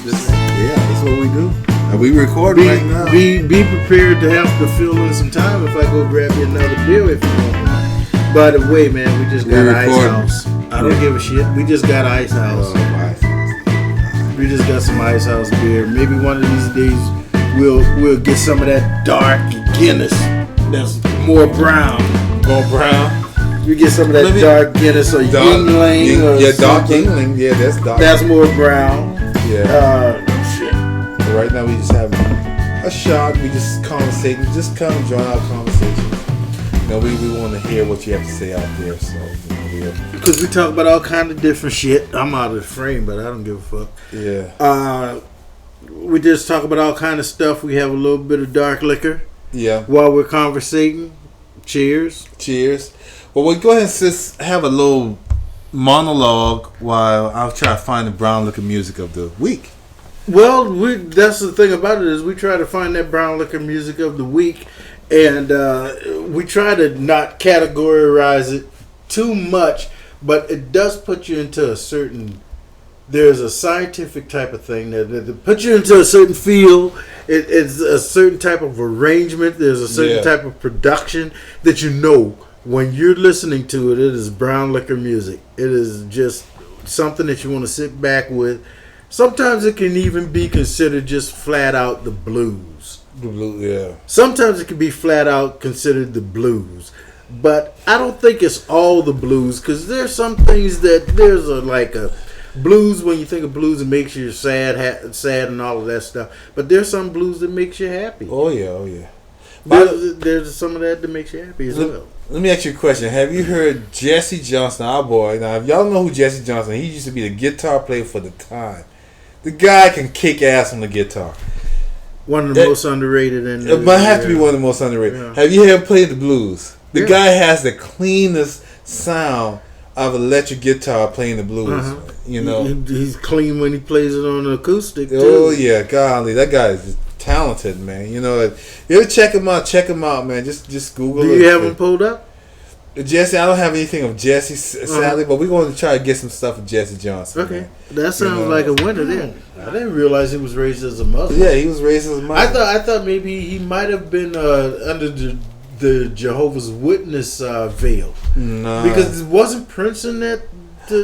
That's what we do. And we record right now. Be prepared to have to fill in some time if I go grab you another beer if you want. By the way, man, we just got Ice House. I don't give a shit. We just got Ice House. We just got some Ice House beer. Maybe one of these days we'll get some of that dark Guinness that's more brown. More brown. We get some of that dark Guinness or Yingling. Yeah, dark Yingling. Yeah, that's dark. That's more brown. Yeah. Shit. But right now we just having a shot. We just conversating. Just come join our conversation. You know, we want to hear what you have to say out there. So, because we talk about all kind of different shit. I'm out of the frame, but I don't give a fuck. Yeah. We just talk about all kind of stuff. We have a little bit of dark liquor. Yeah. While we're conversating. Cheers. Cheers. Well, we'll go ahead and just have a little monologue while I'll try to find the brown liquor music of the week. Well, that's the thing about it is we try to find that brown liquor music of the week, and we try to not categorize it too much, but it does put you into a certain. There's a scientific type of thing that puts you into a certain field. It's a certain type of arrangement. There's a certain type of production that you know. When you're listening to it, it is brown liquor music. It is just something that you want to sit back with. Sometimes it can even be considered just flat out the blues. Yeah. Sometimes it can be flat out considered the blues. But I don't think it's all the blues, because there's some things that there's a blues. When you think of blues, it makes you sad and all of that stuff. But there's some blues that makes you happy. Oh yeah. There's some of that makes you happy as well. Let me ask you a question. Have you heard Jesse Johnson, our boy? Now, if y'all know who Jesse Johnson is, he used to be the guitar player for the time. The guy can kick ass on the guitar. One of the most underrated. It might have to be one of the most underrated. Yeah. Have you ever played the blues? The guy has the cleanest sound of electric guitar playing the blues. Uh-huh. You know, he's clean when he plays it on the acoustic too. Oh yeah, golly, that guy is talented, man. You know, if you ever check him out, man. Just Google. Do you have him pulled up? Jesse, I don't have anything of Jesse, sadly, but we're going to try to get some stuff of Jesse Johnson. Okay, man. That sounds like a winner then. I didn't realize he was raised as a Muslim. Yeah, he was raised as a Muslim. I thought maybe he might have been under the Jehovah's Witness veil. No, because it wasn't Prince in that.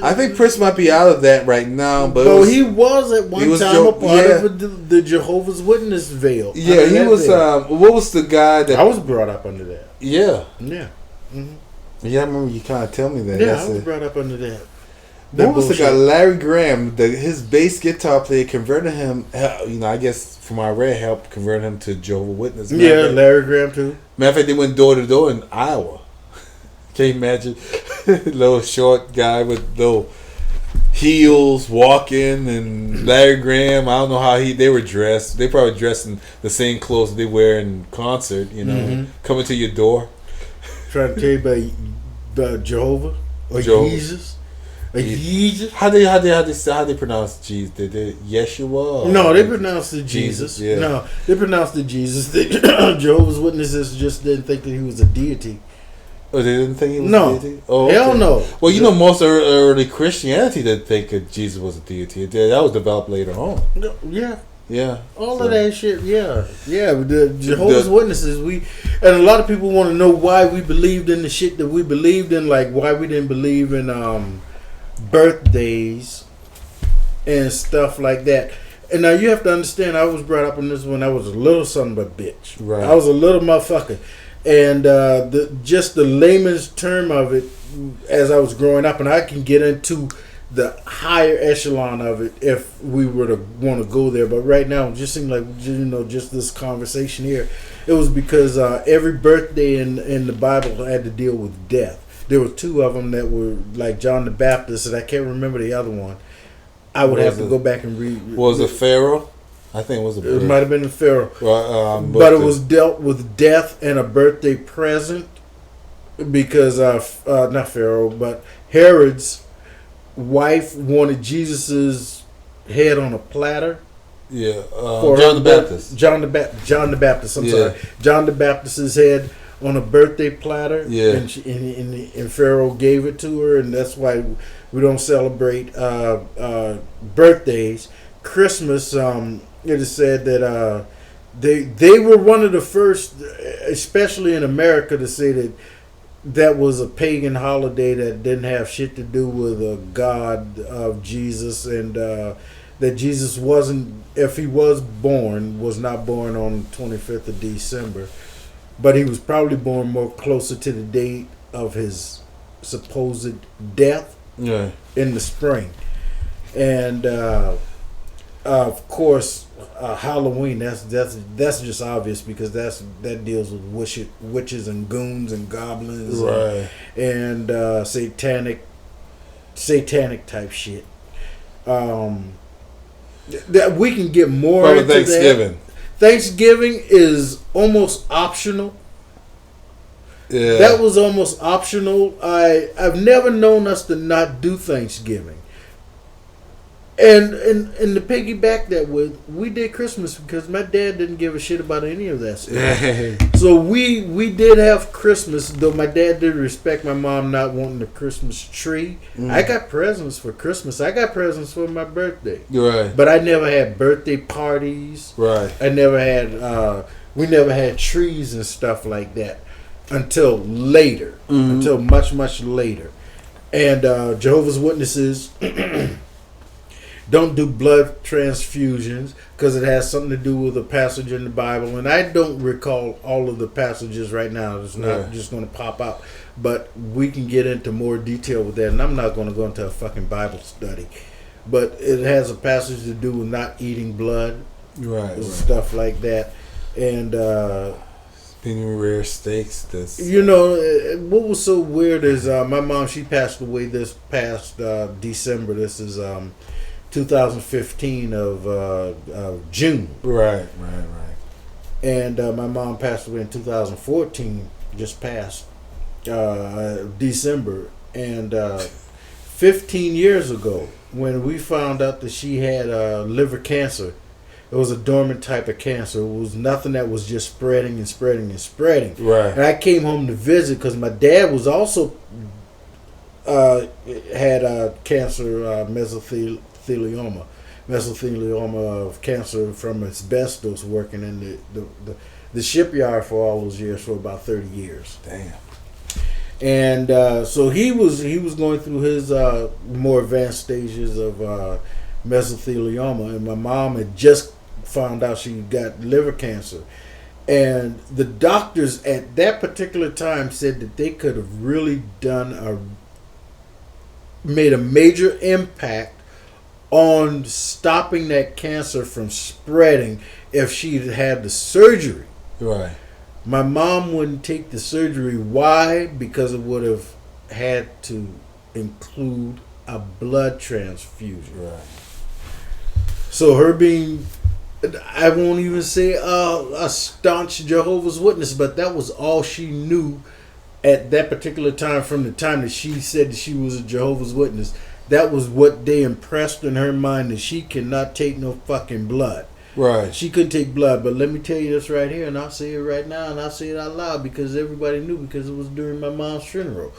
I think Prince might be out of that right now, but he was at one time a part of the Jehovah's Witness veil. Yeah, he was. What was the guy that I was brought up under that? Yeah. Mm-hmm. Yeah, I remember you kind of tell me that. Yeah, I was brought up under that. What was the guy? Larry Graham, his bass guitar player, converted him. I guess from what I read, helped convert him to Jehovah Witnesses. Yeah, Larry Graham too. Matter of fact, they went door to door in Iowa. Can you imagine? Little short guy with little heels walking, and Larry Graham. I don't know how they were dressed. They probably dressed in the same clothes they wear in concert. You know, coming to your door. Trying to tell you about Jehovah or Jesus. Jesus. How they pronounce Jesus? Did they Yeshua? No, they pronounced it Jesus. Yeah. No, they pronounced it Jesus. Jehovah's Witnesses just didn't think that he was a deity. Oh, they didn't think he was a deity? Oh, okay. Hell no. Well, you know, most early Christianity didn't think that Jesus was a deity. That was developed later on. Yeah. Yeah. All of that shit, yeah. Yeah, the Jehovah's Witnesses, and a lot of people want to know why we believed in the shit that we believed in, like why we didn't believe in birthdays and stuff like that. And now you have to understand, I was brought up in this when I was a little son of a bitch. Right. I was a little motherfucker. And just the layman's term of it as I was growing up, and I can get into the higher echelon of it if we were to want to go there, but right now it just seemed like just this conversation here, it was because every birthday in the Bible had to deal with death. There were two of them that were like John the Baptist, and I can't remember the other one. I would have to go back and read. Was it Pharaoh? I think it was it might have been the Pharaoh, but it was dealt with death and a birthday present because not Pharaoh, but Herod's wife wanted Jesus's head on a platter. Yeah, John the Baptist. John the Baptist. I'm sorry, John the Baptist's head on a birthday platter. Yeah, and Pharaoh gave it to her, and that's why we don't celebrate birthdays, Christmas, it is said that they were one of the first, especially in America, to say that was a pagan holiday that didn't have shit to do with a God of Jesus, and that Jesus wasn't, if he was not born on the 25th of December, but he was probably born more closer to the date of his supposed death in the spring. And of course, Halloween, that's just obvious, because that deals with witches and goons and goblins, and satanic type shit. That we can get more Probably into Thanksgiving. that. Thanksgiving is almost optional. Yeah. That was almost optional. I've never known us to not do Thanksgiving. And to piggyback that with, we did Christmas because my dad didn't give a shit about any of that stuff. So we did have Christmas, though my dad did respect my mom not wanting a Christmas tree. I got presents for Christmas. I got presents for my birthday. Right. But I never had birthday parties. Right. I never had, we never had trees and stuff like that until later. Until much, much later. And Jehovah's Witnesses don't do blood transfusions because it has something to do with a passage in the Bible. And I don't recall all of the passages right now. It's not just going to pop out. But we can get into more detail with that. And I'm not going to go into a fucking Bible study. But it has a passage to do with not eating blood. Right. Stuff like that. And eating rare steaks. That's what was so weird is my mom, she passed away this past December. This is 2015 of June. Right. And my mom passed away in 2014, just past December. And 15 years ago, when we found out that she had liver cancer, it was a dormant type of cancer. It was nothing that was just spreading and spreading and spreading. Right. And I came home to visit because my dad was also had cancer, mesothelioma of cancer from asbestos, working in the shipyard for all those years, for about 30 years. Damn. And so he was going through his more advanced stages of mesothelioma, and my mom had just found out she got liver cancer. And the doctors at that particular time said that they could have really made a major impact on stopping that cancer from spreading if she'd had the surgery. Right. My mom wouldn't take the surgery. Why? Because it would have had to include a blood transfusion. Right. So her being, I won't even say a staunch Jehovah's Witness, but that was all she knew at that particular time, from the time that she said that she was a Jehovah's Witness. That was what they impressed in her mind, that she cannot take no fucking blood. Right. She couldn't take blood. But let me tell you this right here, and I'll say it right now, and I'll say it out loud because everybody knew, because it was during my mom's funeral.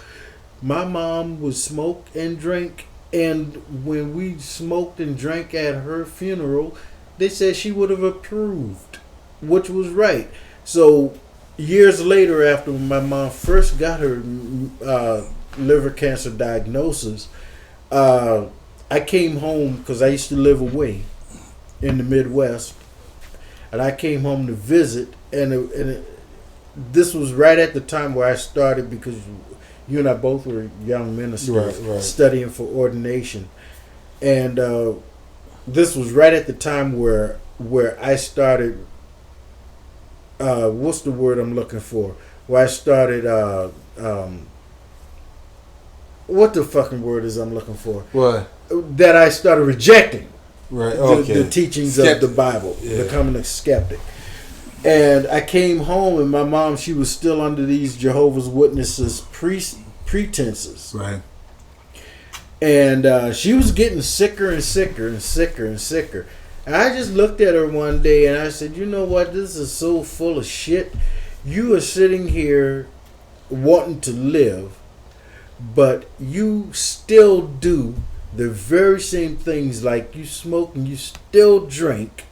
My mom would smoke and drink, and when we smoked and drank at her funeral, they said she would have approved, which was right. So years later, after my mom first got her liver cancer diagnosis, I came home because I used to live away in the Midwest, and I came home to visit, and this was right at the time where I started, because you and I both were young ministers studying for ordination, and this was right at the time where I started. What's the word I'm looking for? Where I started. What the fucking word is I'm looking for? What? That I started rejecting. Right. Okay. The teachings of the Bible, becoming a skeptic. And I came home, and my mom, she was still under these Jehovah's Witnesses pretenses. Right. And she was getting sicker and sicker and sicker and sicker. And I just looked at her one day and I said, you know what? This is so full of shit. You are sitting here wanting to live, but you still do the very same things like you smoke and you still drink,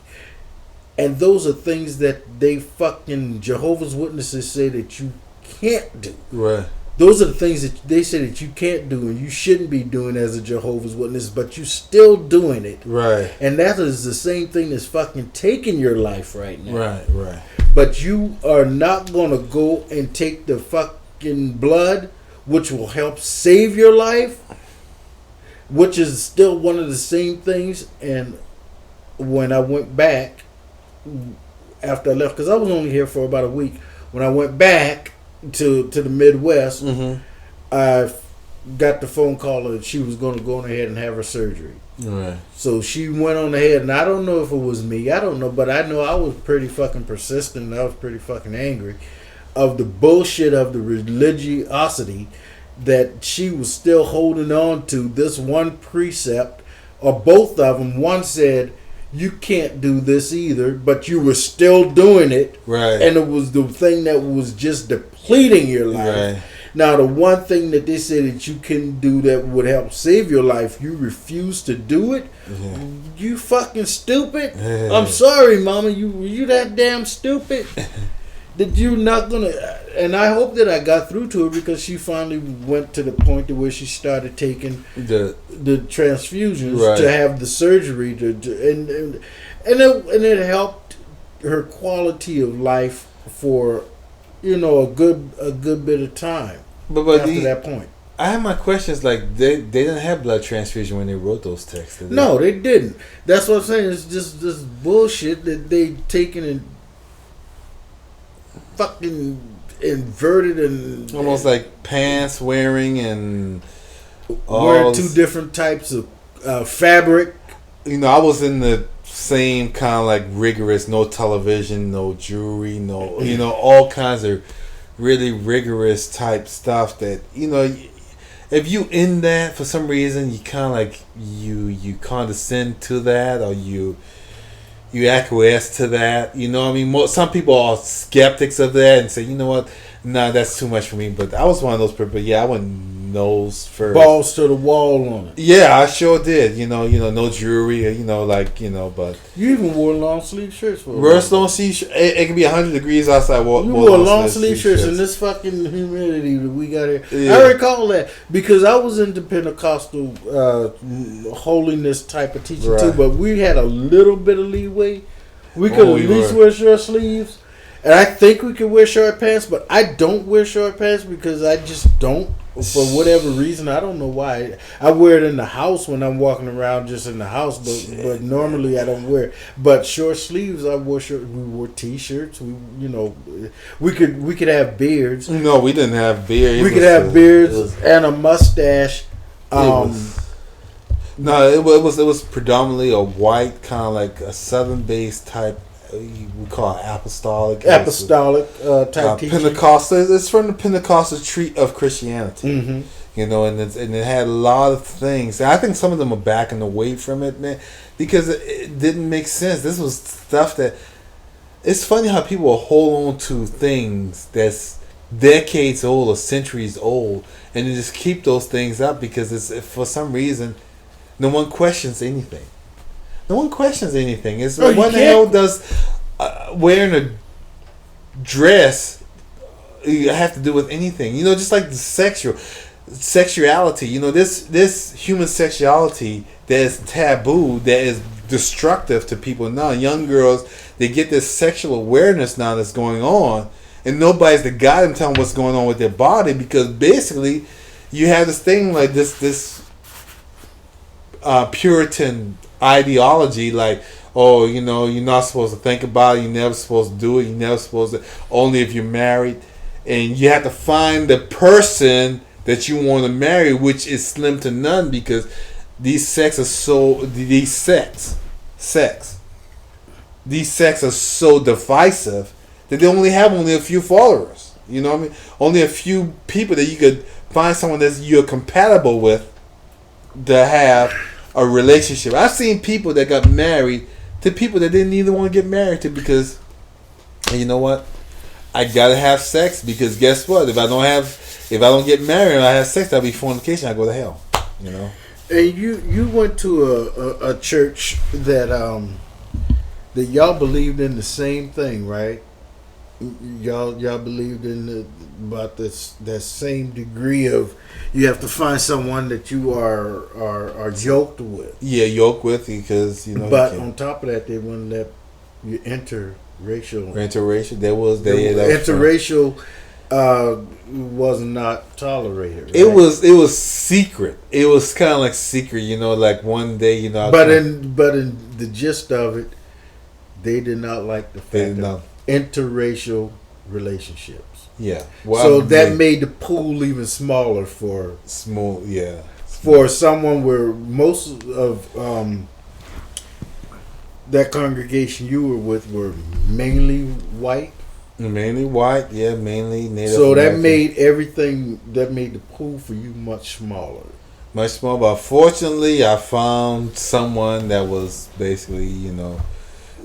and those are things that they fucking Jehovah's Witnesses say that you can't do. Right. Those are the things that they say that you can't do and you shouldn't be doing as a Jehovah's Witness, but you still doing it. Right. And that is the same thing that's fucking taking your life right now. Right, right. But you are not going to go and take the fucking blood, which will help save your life, which is still one of the same things. And when I went back, after I left, because I was only here for about a week, when I went back to the Midwest, I got the phone call that she was going to go on ahead and have her surgery. Right. So she went on ahead, and I don't know if it was me. I don't know, but I know I was pretty fucking persistent. And I was pretty fucking angry of the bullshit of the religiosity that she was still holding on to this one precept, or both of them. One said, you can't do this either, but you were still doing it. Right. And it was the thing that was just depleting your life. Right. Now, the one thing that they said that you couldn't do that would help save your life, you refuse to do it. Yeah. You fucking stupid. I'm sorry, mama. You that damn stupid. That you not gonna. And I hope that I got through to her, because she finally went to the point to where she started taking the transfusions, right, to have the surgery and it helped her quality of life for a good bit of time. But after that point, I have my questions. Like they didn't have blood transfusion when they wrote those texts. No, they didn't. That's what I'm saying. It's just this bullshit that they taken and fucking inverted and almost like pants wearing and wearing two different types of fabric. I was in the same kind of like rigorous, no television, no jewelry, no all kinds of really rigorous type stuff that if you in that for some reason you kind of like you condescend to that, or you acquiesce to that. Some people are skeptics of that and say, you know what, nah, that's too much for me. But I was one of those people. But yeah, I went nose first, balls to the wall on it. Yeah, I sure did. No jewelry. But you even wore long sleeve shirts for long sleeve. It can be 100 degrees outside. You wore long sleeve shirts in this fucking humidity that we got here. Yeah. I recall that because I was into Pentecostal holiness type of teaching too. But we had a little bit of leeway. We could at least wear short sleeves. And I think we could wear short pants, but I don't wear short pants because I just don't. For whatever reason, I don't know why. I wear it in the house when I'm walking around just in the house, but normally I don't wear it. But short sleeves, I wore short. We wore t-shirts. We could have beards. No, we didn't have beards. We could have beards and a mustache. No, it was predominantly a white, kind of like a southern based type. We call it apostolic type teaching. Pentecostal. It's from the Pentecostal tree of Christianity. Mm-hmm. And it had a lot of things. I think some of them are backing away from it, man, because it didn't make sense. This was stuff that. It's funny how people will hold on to things that's decades old or centuries old, and they just keep those things up because for some reason, no one questions anything. No one questions anything. It's what the hell does wearing a dress have to do with anything? Just like the sexuality. This human sexuality that is taboo, that is destructive to people now. Young girls, they get this sexual awareness now that's going on, and nobody's the guy them telling what's going on with their body, because basically you have this thing like this Puritan ideology, like, you're not supposed to think about it, you're never supposed to do it, you're never supposed to, only if you're married, and you have to find the person that you want to marry, which is slim to none, because these sects are so divisive that they only have a few followers. Only a few people that you could find someone that you're compatible with to have a relationship. I've seen people that got married to people that didn't even want to get married to, because you know what, I gotta have sex, because guess what, if I don't get married and I have sex, that'll be fornication. I go to hell. And you went to a church that that y'all believed in the same thing, right? Y'all believed in about that same degree of you have to find someone that you are yoked with. Yeah, yoked with, because But on top of that, they wouldn't let you interracial. Interracial was not tolerated. Right? It was secret. It was kind of like secret, like one day, But in the gist of it, they did not like the fact of interracial relationships. Yeah. Well, so that made the pool even smaller for someone where most of that congregation you were with were mainly white. Mainly white, yeah, mainly Native. So that made the pool for you much smaller. Much smaller, but fortunately, I found someone that was basically,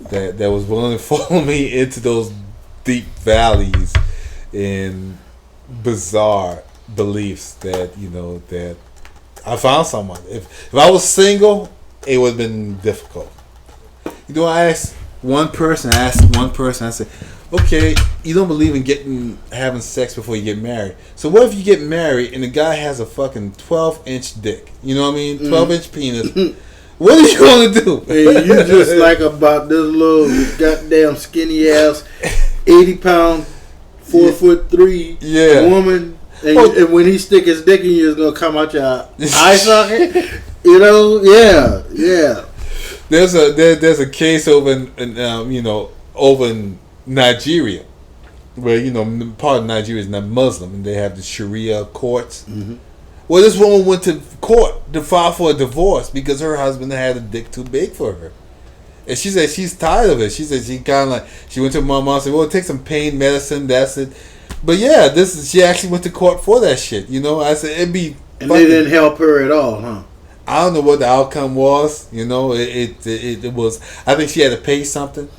that was willing to follow me into those deep valleys and bizarre beliefs that that I found someone. If I was single, it would have been difficult. I asked one person. I said, okay, you don't believe in having sex before you get married. So what if you get married and the guy has a fucking 12-inch dick? You know what I mean? 12-inch penis. What are you going to do? Hey, you just like about this little goddamn skinny ass 80-pound 4'3" woman, and when he stick his dick in you, it's gonna come out your eye socket. Yeah. There's a case over in over in Nigeria, where part of Nigeria is not Muslim, and they have the Sharia courts. Mm-hmm. Well, this woman went to court to file for a divorce because her husband had a dick too big for her. And she said she's tired of it. She said she went to my mom and said, well, take some pain medicine, that's it. But yeah, she actually went to court for that shit. I said it'd be. And they didn't help her at all, huh? I don't know what the outcome was. It was. I think she had to pay something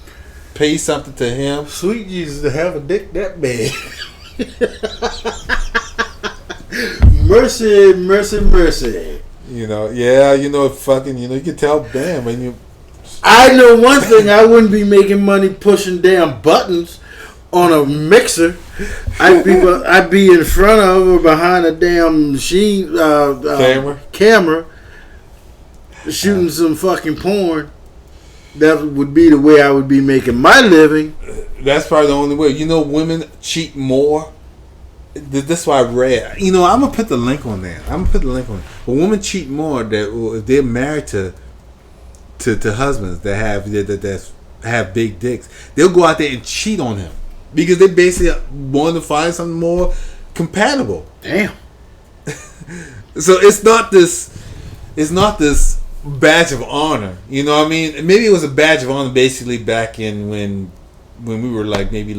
to him. Sweet Jesus, to have a dick that big. Mercy. Fucking. You can tell. Damn, when you. I know one thing. I wouldn't be making money pushing damn buttons on a mixer. I'd be in front of or behind a damn machine camera shooting some fucking porn. That would be the way I would be making my living. That's probably the only way. Women cheat more. That's why I read. I'm gonna put the link on there. But women cheat more if they're married to husbands that have big dicks. They'll go out there and cheat on him because they basically want to find something more compatible. Damn. So it's not this badge of honor. You know what I mean? Maybe it was a badge of honor basically back in when we were maybe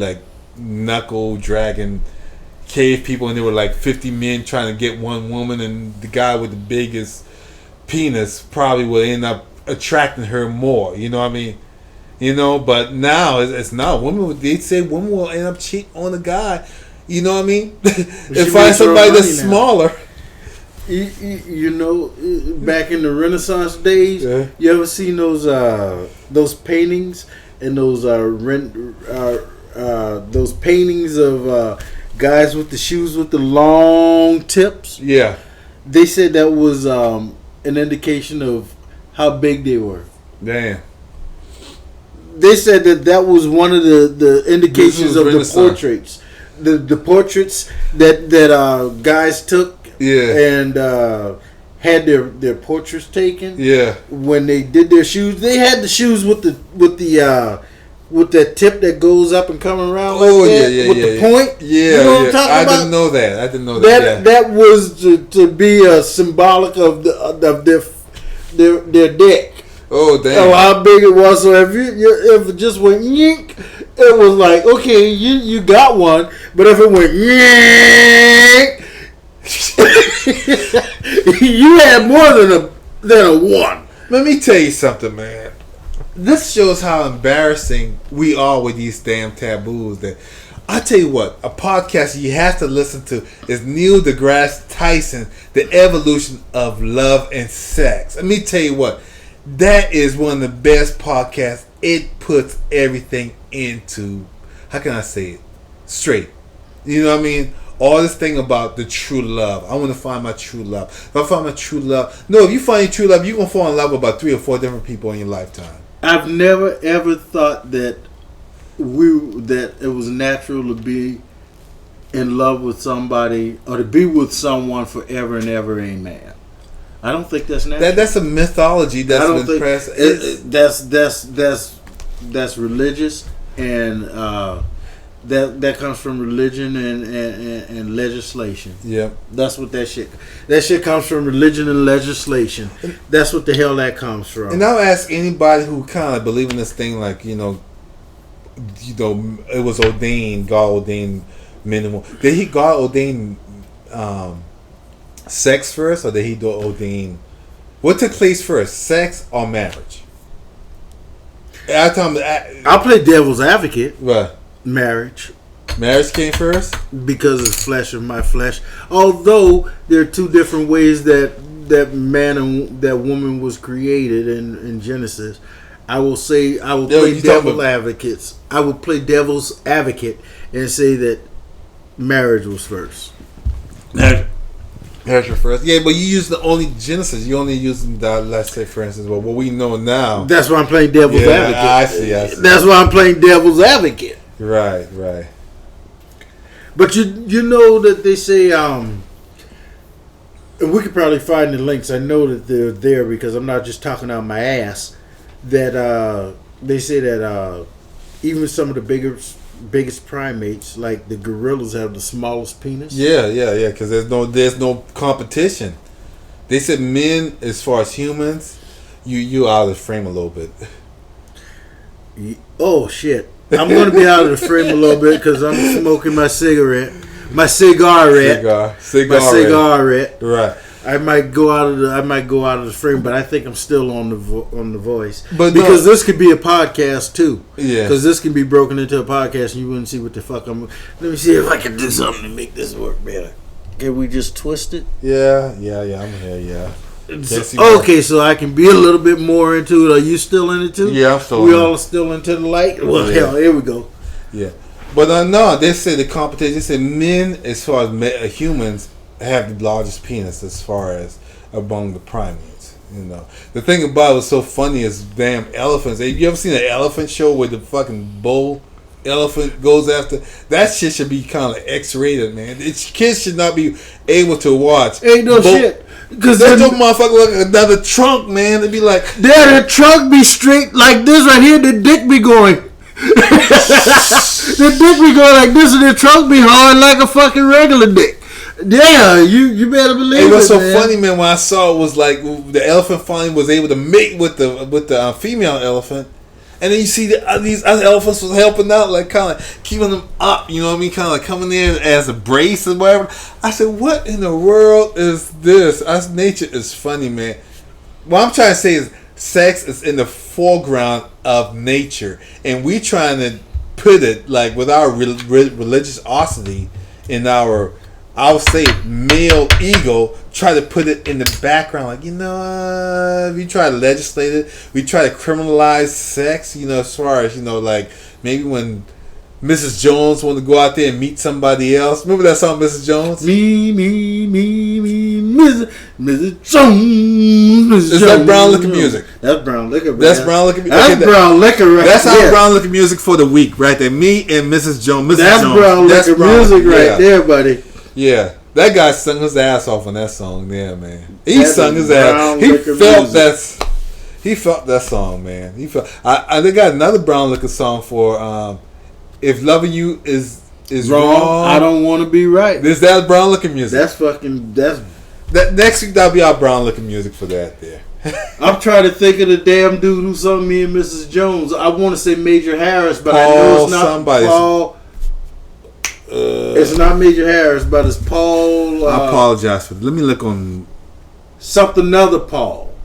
knuckle dragging cave people, and there were 50 men trying to get one woman, and the guy with the biggest penis probably would end up attracting her more. You know what I mean? But now it's not. They say women will end up cheating on a guy. You know what I mean? And find somebody that's smaller. Back in the Renaissance days, you ever seen those paintings and those paintings of guys with the shoes with the long tips? Yeah, they said that was an indication of how big they were. Damn. They said that was one of the indications of the portraits, the portraits that guys took. Yeah, and had their portraits taken. Yeah, when they did their shoes, they had the shoes with that tip that goes up and come around. With the point. Yeah, you know what I'm talking about? I didn't know that. That was to be a symbolic of their dick. Oh damn! How big it was. So if it just went yink, it was like, okay, you got one. But if it went yink, you had more than a one. Let me tell you something, man. This shows how embarrassing we are with these damn taboos. That I tell you what, a podcast you have to listen to is Neil deGrasse Tyson, The Evolution of Love and Sex. Let me tell you what, that is one of the best podcasts. It puts everything into, how can I say it, straight. You know what I mean? All this thing about the true love. I want to find my true love. If I find my true love, no, if you find your true love, you're going to fall in love with about 3 or 4 different people in your lifetime. I've never ever thought that it was natural to be in love with somebody or to be with someone forever and ever. Amen. I don't think that's natural. That's a mythology that's been pressed. That's religious, and that comes from religion and legislation. Yeah, that's what that shit comes from, religion and legislation. That's what the hell that comes from. And I'll ask anybody who kind of believe in this thing, like it was ordained, God ordained minimal. Did God ordain sex first, or did he ordain? What took place first, sex or marriage? I'll play devil's advocate. Right. Marriage came first because it's flesh of my flesh. Although there are 2 different ways that man and that woman was created in Genesis. I will play devil's advocates. I would play devil's advocate and say that marriage was first. Marriage was first. Yeah, but you use the only Genesis. You only use that. Let's say, for instance, what we know now. That's why I'm playing devil's advocate. I see. That's why I'm playing devil's advocate. Right. But you know that they say, and we could probably find the links. I know that they're there because I'm not just talking out my ass. That they say that even some of the biggest primates, like the gorillas, have the smallest penis. Yeah. Because there's no competition. They said men, as far as humans, you out of the frame a little bit. Oh shit! I'm going to be out of the frame a little bit because I'm smoking my cigarette. Right. I might go out of the frame, but I think I'm still on the voice. But because this could be a podcast too. Yeah. Because this can be broken into a podcast, and you wouldn't see what the fuck I'm. Let me see if I can do something to make this work better. Can we just twist it? Yeah. I'm here. Yeah. Okay, so I can be a little bit more into it. Are you still in it too? Yeah, I'm still. We all still into the light. Well, hell, here we go. Yeah, but no, they say the competition. They say men, as far as humans, have the largest penis as far as among the primates. The thing about it was so funny is damn elephants. Have you ever seen an elephant show where the fucking bull elephant goes after? That shit should be kind of X-rated, man. Kids should not be able to watch. Ain't no shit. Because that motherfucker look like another trunk, man. It'd be like, the trunk be straight like this right here. The dick be going. The dick be going like this, and the trunk be hard like a fucking regular dick. Yeah, you better believe it. It was so funny, man. When I saw it was like the elephant finally was able to mate with the female elephant. And then you see these other elephants was helping out, like kind of like keeping them up, you know what I mean? Kind of like coming in as a brace or whatever. I said, what in the world is this? Nature is funny, man. What I'm trying to say is sex is in the foreground of nature. And we trying to put it, like with our religiosity in our, I would say, male ego, try to put it in the background. Like, we try to legislate it. We try to criminalize sex, as far as, like maybe when Mrs. Jones wanted to go out there and meet somebody else. Remember that song, Mrs. Jones? Me, Mrs. Jones. Is that brown liquor music? That's brown liquor. That's brown liquor music. That's brown liquor right there. That's our brown liquor music for the week, right there. Me and Mrs. Jones. That's brown liquor music right there, buddy. Yeah, that guy sung his ass off on that song there, man. He sung his ass. He felt that song, man. They got another brown liquor song for If Loving You is wrong, I Don't Want to Be Right. Is that brown liquor music? That next week that'll be our brown liquor music for that there. I'm trying to think of the damn dude who sung Me and Mrs. Jones. I want to say Major Harris, but I know it's not somebody. Paul. It's not Major Harris, but it's Paul. I apologize for that. Let me look on something other Paul.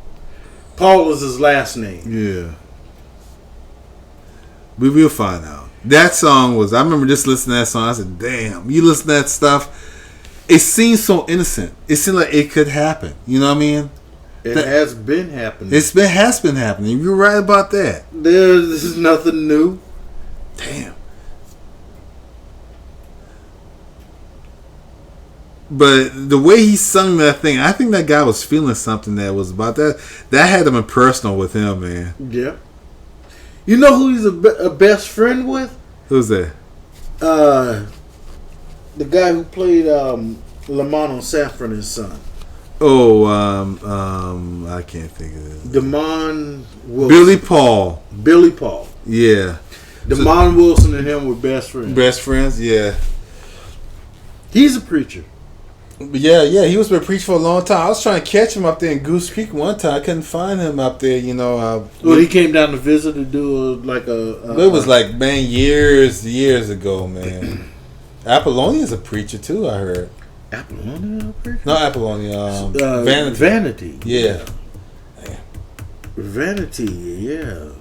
Paul is his last name. Yeah. We will find out. That song was. I remember just listening to that song. I said, "Damn, you listen to that stuff." It seems so innocent. It seemed like it could happen. You know what I mean? It has been happening. Has been happening. You're right about that. This is nothing new. Damn. But the way he sung that thing, I think that guy was feeling something that was about that. That had to be personal with him, man. Yeah. You know who he's a best friend with? Who's that? The guy who played Lamont on Sanford and Son. Oh, I can't think of it. Damon Wilson. Billy Paul. Yeah. Damon Wilson and him were best friends. Best friends, yeah. He's a preacher. Yeah, he was been preaching for a long time. I was trying to catch him up there in Goose Creek one time. I couldn't find him up there, you know. Well, he came down to visit to do it was like, man, years ago, man. Apollonia's a preacher too, I heard. Apollonia a preacher? No, Apollonia. Vanity. Yeah. Vanity, yeah.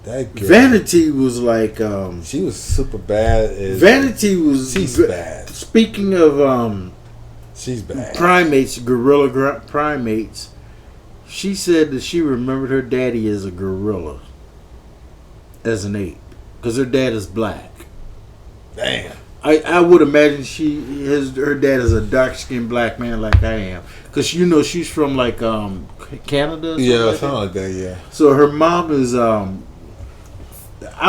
That girl. Vanity was like... she was super bad. Vanity was... She's bad. Speaking of... she's bad. Primates, gorilla primates. She said that she remembered her daddy as a gorilla. As an ape. Because her dad is black. Damn. I would imagine her dad is a dark-skinned black man like I am. Because, you know, she's from, like, Canada? Yeah, something like that, yeah. So her mom is, I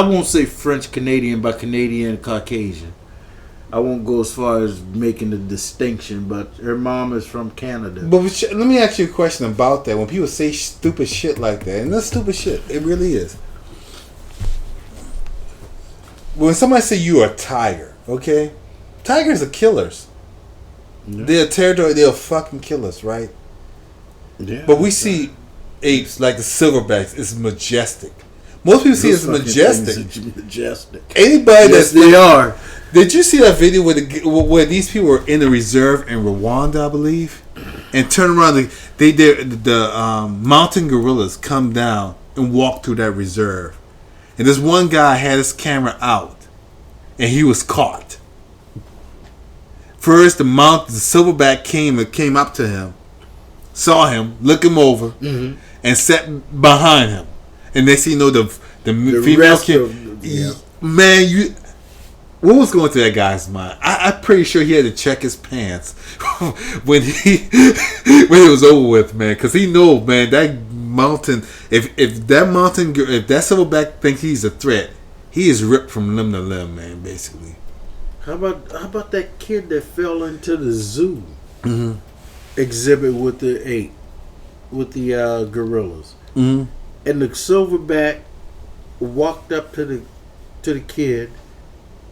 won't say French-Canadian, but Canadian-Caucasian. I won't go as far as making the distinction, but her mom is from Canada. But let me ask you a question about that. When people say stupid shit like that, and that's stupid shit, it really is. When somebody say you're a tiger, okay? Tigers are killers. Yeah. They're territory, they're fucking killers, right? Yeah. But we see apes like the silverbacks, it's majestic. Most people see it as majestic. Anybody yes, they are. Did you see that video where these people were in the reserve in Rwanda, I believe, and turn around? The mountain gorillas come down and walk through that reserve, and this one guy had his camera out, and he was caught. First, the silverback came up to him, saw him, looked him over, and sat behind him. And next thing you know, the female kid, man, what was going through that guy's mind? I'm pretty sure he had to check his pants when it was over with, man, because he know, man, that mountain. If that silverback thinks he's a threat, he is ripped from limb to limb, man. Basically. How about that kid that fell into the zoo exhibit with the gorillas, and the silverback walked up to the kid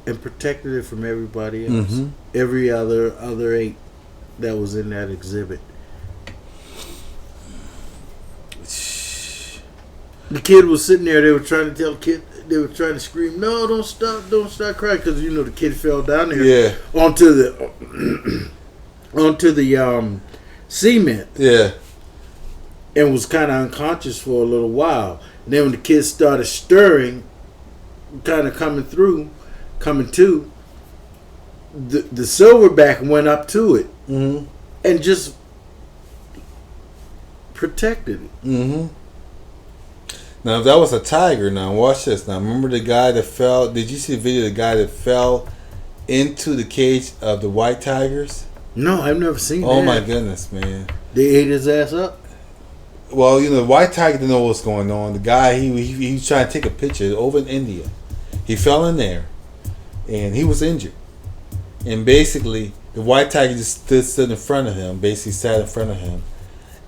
and protected it from everybody else. Every other ape that was in that exhibit. The kid was sitting there. They were trying to tell the kid. They were trying to scream, "No, don't stop crying," because you know the kid fell down there. Yeah. Onto the cement. Yeah. And was kind of unconscious for a little while. And then when the kid started stirring, kind of coming to, the silverback went up to it and just protected it. Now, if that was a tiger, now watch this. Now, remember the guy that fell? Did you see the video of the guy that fell into the cage of the white tigers? No, I've never seen that. Oh my goodness, man! They ate his ass up. Well, you know, the white tiger didn't know what's going on. The guy, he was trying to take a picture over in India. He fell in there, and he was injured. And basically, the white tiger just stood in front of him. Basically, sat in front of him,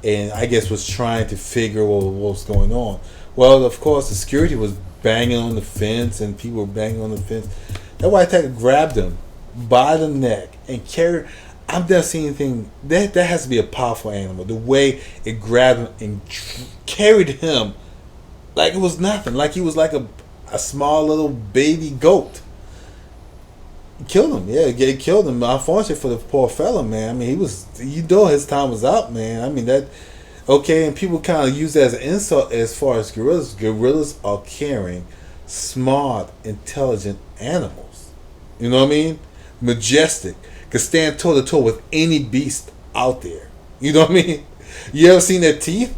and I guess was trying to figure what was going on. Well, of course, the security was banging on the fence, and people were banging on the fence. That white tiger grabbed him by the neck and carried. I've never seen anything that has to be a powerful animal. The way it grabbed him and carried him like it was nothing, like he was like a small little baby goat. It killed him, yeah, it killed him. Unfortunately for the poor fella, man. I mean, he was, his time was up, man. I mean that. Okay, and people kind of use that as an insult as far as gorillas. Gorillas are caring smart, intelligent animals. You know what I mean? Majestic. Could stand toe to toe with any beast out there. You know what I mean? You ever seen their teeth?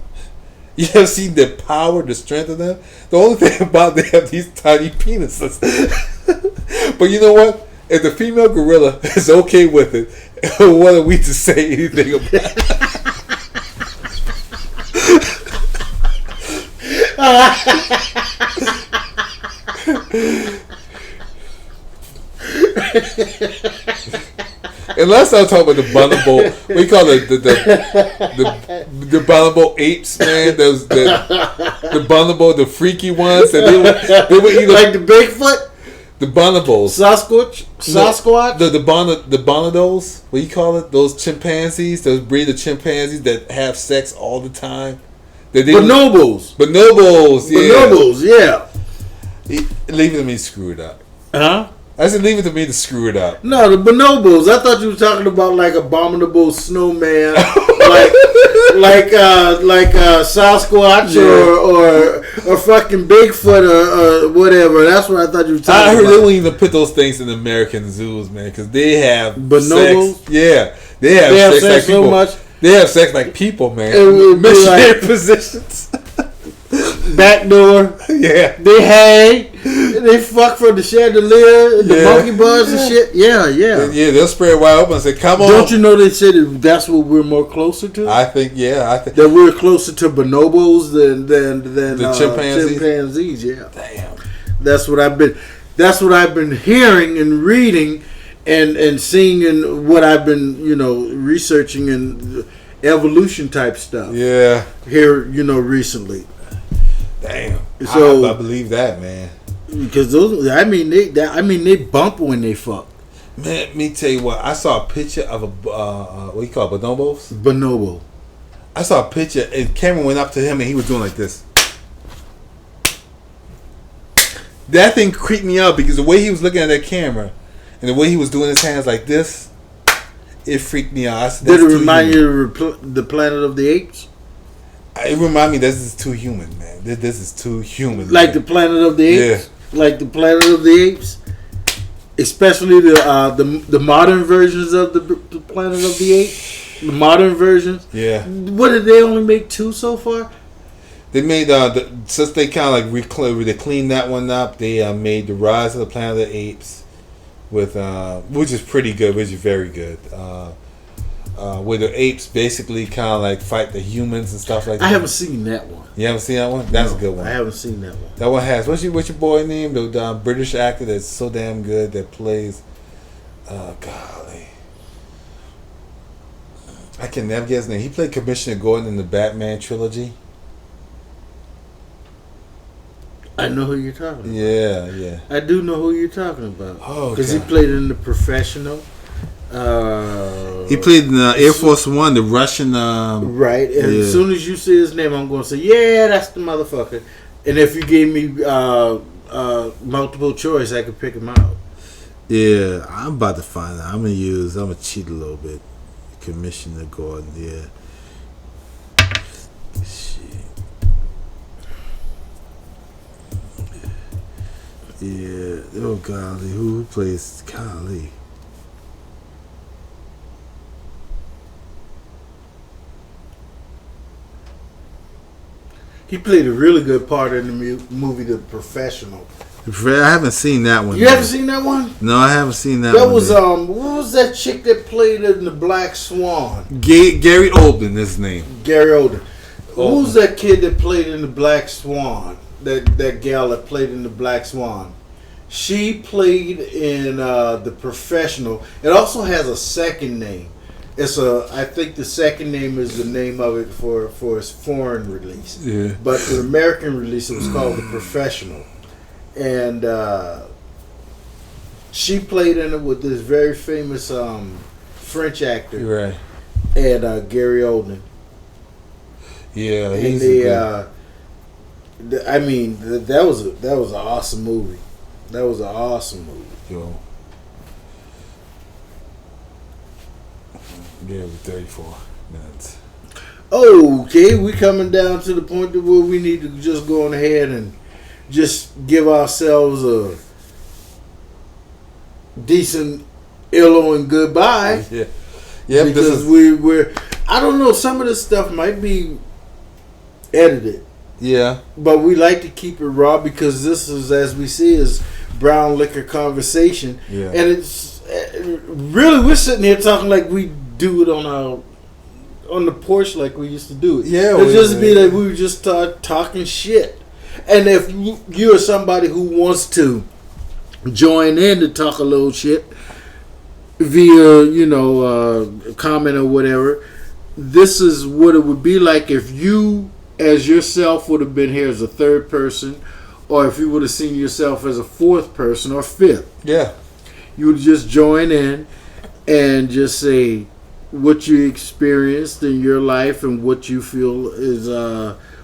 You ever seen their power, the strength of them? The only thing about they have these tiny penises. But you know what? If the female gorilla is okay with it, what are we to say anything about it? Unless I'm talking about the bonobo, we call it the bonobo apes, man. Those the bonobo, the freaky ones that they would eat like the Bigfoot. The bonobos. Sasquatch? No, the bonobos, what do you call it? Those chimpanzees, those breed of chimpanzees that have sex all the time. Bonobos. Bonobos, yeah. Bonobos, yeah. Leave it to me to screw it up. Huh? I said leave it to me to screw it up. No, the bonobos. I thought you were talking about like abominable snowman, like Sasquatch or fucking Bigfoot or whatever. That's what I thought you were talking about. I heard they won't even put those things in American zoos, man, because they have bonobos. Sex. Yeah, they have sex like people. So much. They have sex like people, man. Missionary like positions. Back door. Yeah. They hang. They fuck from the chandelier, the monkey bars and shit. Yeah. Yeah, they'll spread wide open and say, "Come on." Don't you know they said that's what we're more closer to? I think that we're closer to bonobos than the chimpanzees. Yeah. Damn. That's what I've been hearing and reading and seeing and what I've been, researching and evolution type stuff. Yeah. Here, recently. Damn. So I believe that, man. Because they bump when they fuck. Man, let me tell you what. I saw a picture of a what do you call it, bonobos? Bonobo. I saw a picture, and Cameron went up to him, and he was doing like this. That thing creeped me out because the way he was looking at that camera, and the way he was doing his hands like this, it freaked me out. I said, did it remind you of the Planet of the Apes? It reminded me this is too human, man. This is too human. Like the Planet of the Apes? Yeah. Like the Planet of the Apes? Especially the modern versions of the Planet of the Apes? The modern versions? Yeah. What did they only make 2 so far? They made, since they kind of like they cleaned that one up, they made the Rise of the Planet of the Apes, with which is pretty good, which is very good. Where the apes basically kind of like fight the humans and stuff like that. I haven't seen that one. You haven't seen that one? That's a good one. I haven't seen that one. That one has. What's your boy name? The British actor that's so damn good that plays. Golly. I can never get his name. He played Commissioner Gordon in the Batman trilogy. I know who you're talking about. Yeah. I do know who you're talking about. Oh, because he played in The Professional. He played in Air Force One, the Russian. Right, and as soon as you see his name, I'm going to say, yeah, that's the motherfucker. And if you gave me multiple choice, I could pick him out. Yeah, I'm about to find out. I'm gonna cheat a little bit. Commissioner Gordon, yeah. Shit. Yeah. Oh golly, who plays golly? He played a really good part in the movie The Professional. I haven't seen that one. You haven't seen that one? No, I haven't seen that one. That was what was that chick that played in The Black Swan? Gary Oldman, his name. Gary Oldman. Who was that kid that played in The Black Swan? That gal that played in The Black Swan. She played in The Professional. It also has a second name. I think the second name is the name of it for its foreign release. Yeah. But the American release, it was called The Professional. And she played in it with this very famous French actor. Right. And Gary Oldman. Yeah, and that was an awesome movie. That was an awesome movie. Yo. Yeah, 34 minutes. Okay, we coming down to the point where we need to just go on ahead and just give ourselves a decent hello and goodbye. Yeah. Yeah, because we're I don't know, some of this stuff might be edited. Yeah. But we like to keep it raw because this is, as we see, is brown liquor conversation. Yeah. And it's really, we're sitting here talking like we do it on the porch like we used to do it. Yeah. It'd just be that we would just start talking shit. And if you're somebody who wants to join in to talk a little shit via, comment or whatever, this is what it would be like if you as yourself would have been here as a third person, or if you would have seen yourself as a fourth person or fifth. Yeah. You would just join in and just say what you experienced in your life and what you feel is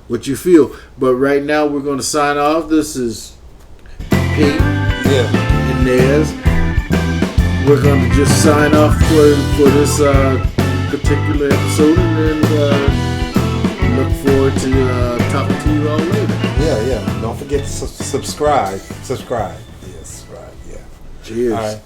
what you feel. But right now we're going to sign off. This is Pete and Nez. We're going to just sign off for this particular episode, and then look forward to talking to you all later. Yeah. Don't forget to subscribe. Yes, right. Yeah. Cheers. All right.